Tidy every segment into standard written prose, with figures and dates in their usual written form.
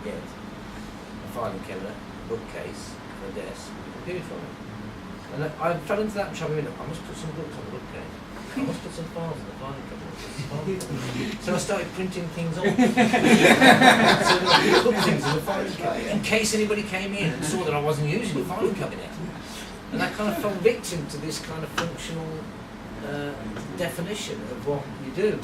get a filing cabinet, bookcase, and a desk with a computer on it. And I fell into that shopping window. I must put some books on the bookcase. I must put some files in the filing cabinet. So I started printing things on. So that I could put things in the filing cabinet in case anybody came in and saw that I wasn't using the filing cabinet. And I kind of fell victim to this kind of functional definition of what you do.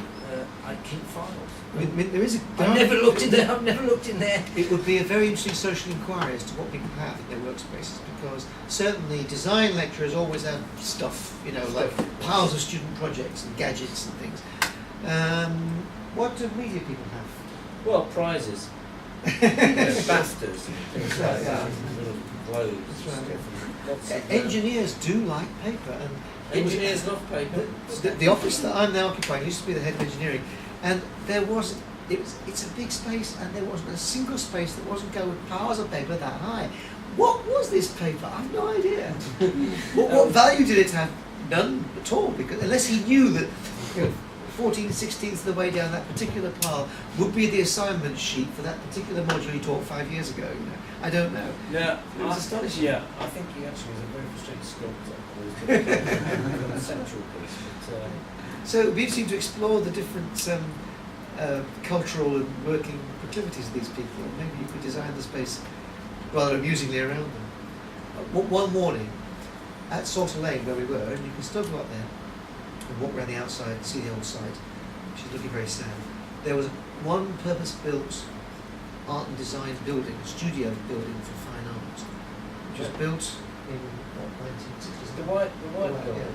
I keep files. I mean, there is a. I've never looked in there. I've never looked in there. It would be a very interesting social inquiry as to what people have in their workspaces, because certainly design lecturers always have stuff, you know, like piles of student projects and gadgets and things. What do media people have? Well, prizes, BAFTAs, and things like that. Little globes. That's right. Lots of, Engineers do like paper, and engineers love paper. The office that I'm now occupying used to be the head of engineering, and it's a big space, and there wasn't a single space that wasn't going with piles of paper that high. What was this paper? I have no idea. What value did it have? None at all, because unless he knew that, you know, 14/16 of the way down that particular pile would be the assignment sheet for that particular module he taught 5 years ago. You know, I don't know. Yeah, It was astonishing. Yeah, I think he actually was a very frustrated sculptor. A central piece, but, So it would be interesting to explore the different cultural and working proclivities of these people, and maybe you could design the space rather amusingly around them. One morning at Salter Lane, where we were, and you can still go up there and walk around the outside and see the old site, which is looking very sad. There was one purpose-built art and design building, a studio building for fine art, which was built in what, 1960s? the white Right, building.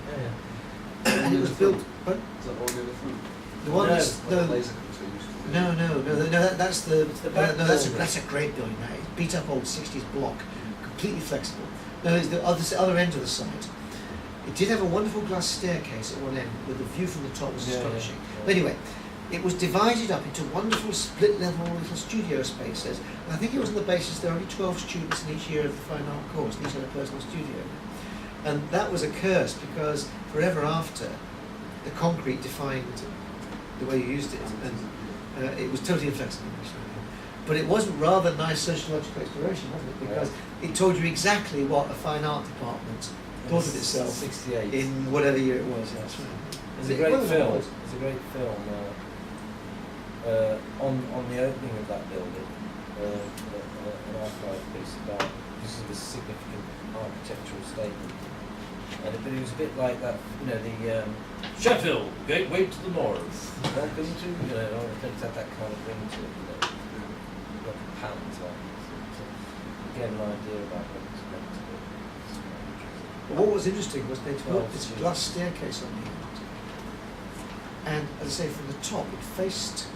yeah. And it was built, but Is that all the other front? the one No. that's Like the laser cutter used to do? no, that's the It's the back that's building. a great building. That is beat up old 60s block, completely flexible. No, it's the other end of the site. It did have a wonderful glass staircase at one end with the view from the top was Yeah, astonishing. yeah. But anyway, it was divided up into wonderful split-level little studio spaces. And I think it was on the basis there were only 12 students in each year of the fine art course, and each had a personal studio. And that was a curse, because forever after, the concrete defined the way you used it, and it was totally inflexible. But it wasn't rather nice sociological exploration, wasn't it? Because it told you exactly what a fine art department thought of itself 68. in whatever year it was. Yeah, that's right. It's a It great was, film. it was. It's a great film. On the opening of that building, an archive piece about this is a significant architectural statement. But it was a bit like that, you know, the Sheffield gateway to the north. Welcome to, you know, I think it had that kind of ring to it, you know, like a pattern type. So get an idea about what it's meant to be. But what was interesting was they'd Well, put this yeah. glass staircase on the end. And as I say, from the top, it faced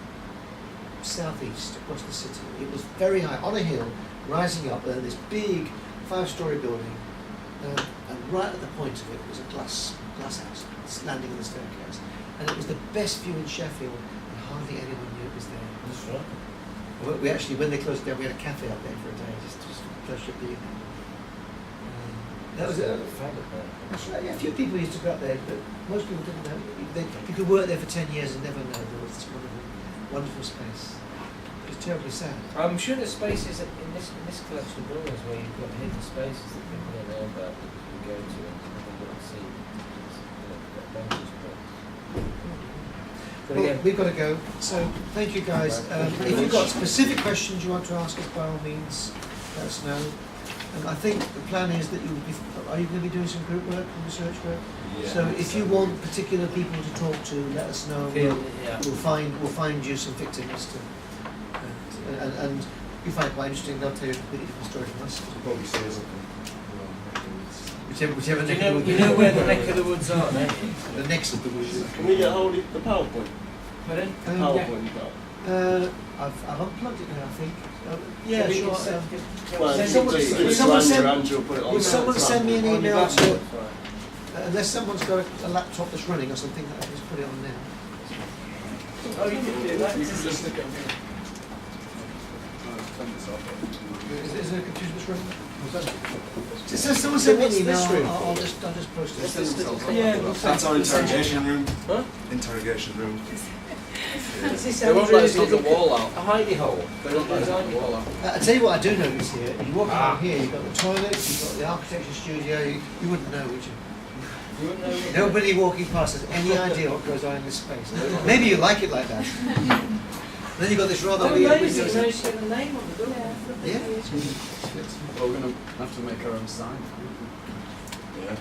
southeast across the city. It was very high, on a hill, rising up, this big 5-story building. And right at the point of it was a glass house, landing on the staircase. And it was the best view in Sheffield, and hardly anyone knew it was there. That's right. We actually, when they closed it down, we had a cafe up there for a day, just pleasure being there. That was it. That's right. Yeah, a few people used to go up there, but most people didn't know. You could work there for 10 years and never know there was this wonderful space. It was terribly sad. I'm sure there's spaces in this collection of buildings where you've got hidden spaces that people don't know about that you can go to and have a look and see. But Well, again, we've got to go. So thank you guys. If you've got specific questions you want to ask us, by all means, let us know. And I think the plan is that are you going to be doing some group work and research work? Yeah. So if you want particular people to talk to, let us know. yeah. We'll find you some victims to, and you find it quite interesting. They'll tell you a completely different story from us. You'll probably see us up Whichever neck You of the know wood. where the neck of the woods are, don't you? The next of the woods. Can we get hold of the PowerPoint? Pardon? PowerPoint you've got? I've unplugged it now, I think. Yeah, Can we sure. get Well, Send you someone- just will give it someone to send- Andrew, will put it on will there. someone send me an On your email back to, board. unless someone's got a laptop that's running or something, I'll just put it on now. Oh, you can do that. You can just stick it on here. Is there a computer that's running? Just someone send me an What's email, this room? I'll just post it. Yeah, That's our interrogation room. Huh? Interrogation room. Is this They won't let us knock the little- wall out. A hidey hole. They won't let us knock the wall out. I tell you what I do notice here, you walk around here, you've got the toilets, you've got the architecture studio, you wouldn't know, would you? You wouldn't know what- Nobody walking past has any idea what goes on in this space. Maybe you like it like that. Then you've got this rather Oh, weird amazing! window. So she got the name on the door. Yeah. Well, we're going to have to make our own sign. Yeah, I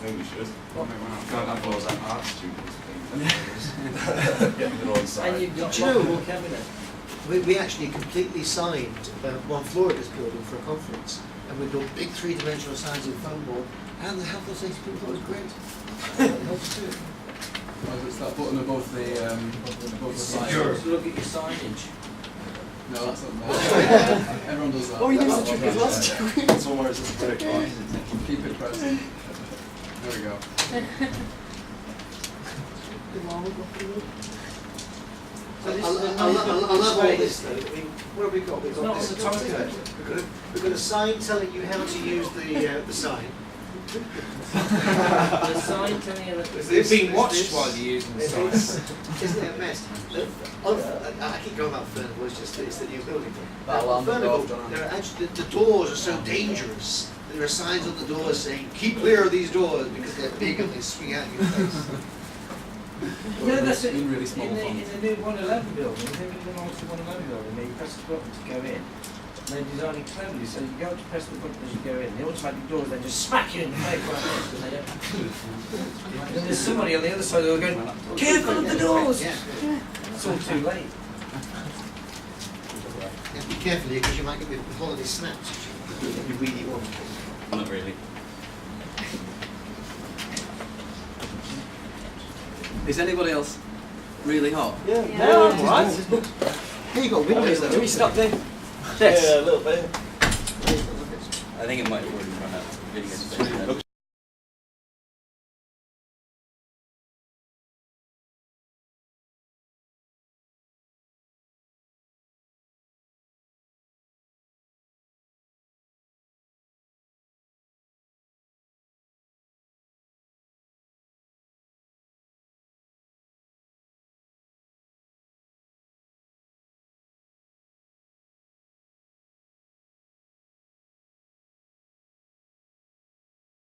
think we should. Can't have those like art students things. Get their own And sign. you've got Do you know- lockable cabinet. We actually completely signed one floor of this building for a conference, and we built big three-dimensional signs in foam board, and the health and safety people thought it was great. It helps too. Well, it's that button above the sign. So look at your signage. No, that's not bad. Everyone does that. Oh, you That's used to not trick bad. us last time. Somewhere it's just a break. Keep it present. There we go. So this I is a love all space. this though. I mean, what have we got? We've It's got not this. on the timetable. We've got a sign telling you how to use the sign. The sign telling you that Is They're this- being is watched this- while you're using the is sign. this- Isn't it a mess? I keep going about Furnival, it's the new building. That alarm will go Furnival, off, don't I? there are actually, the doors are so dangerous. There are signs on the doors saying, keep clear of these doors because they're big and they swing out in your face. No, that's it. In really small in font. the new 111 building, if you the old 111 building, you press the button to go in. And they design it cleverly, so you go to press the button as you go in. The automatic doors then just smack you in the face like this, and they don't move. And then there's somebody on the other side who are going, careful of the doors! Yeah. It's all too late. Yeah, be careful here because you might get the holiday snaps if you really want. Not really. Is anybody else really hot? Yeah, No, I'm right. Here you got windows Do though. we stop there? Yeah, a little bit. I think it might have already run out. Really good space.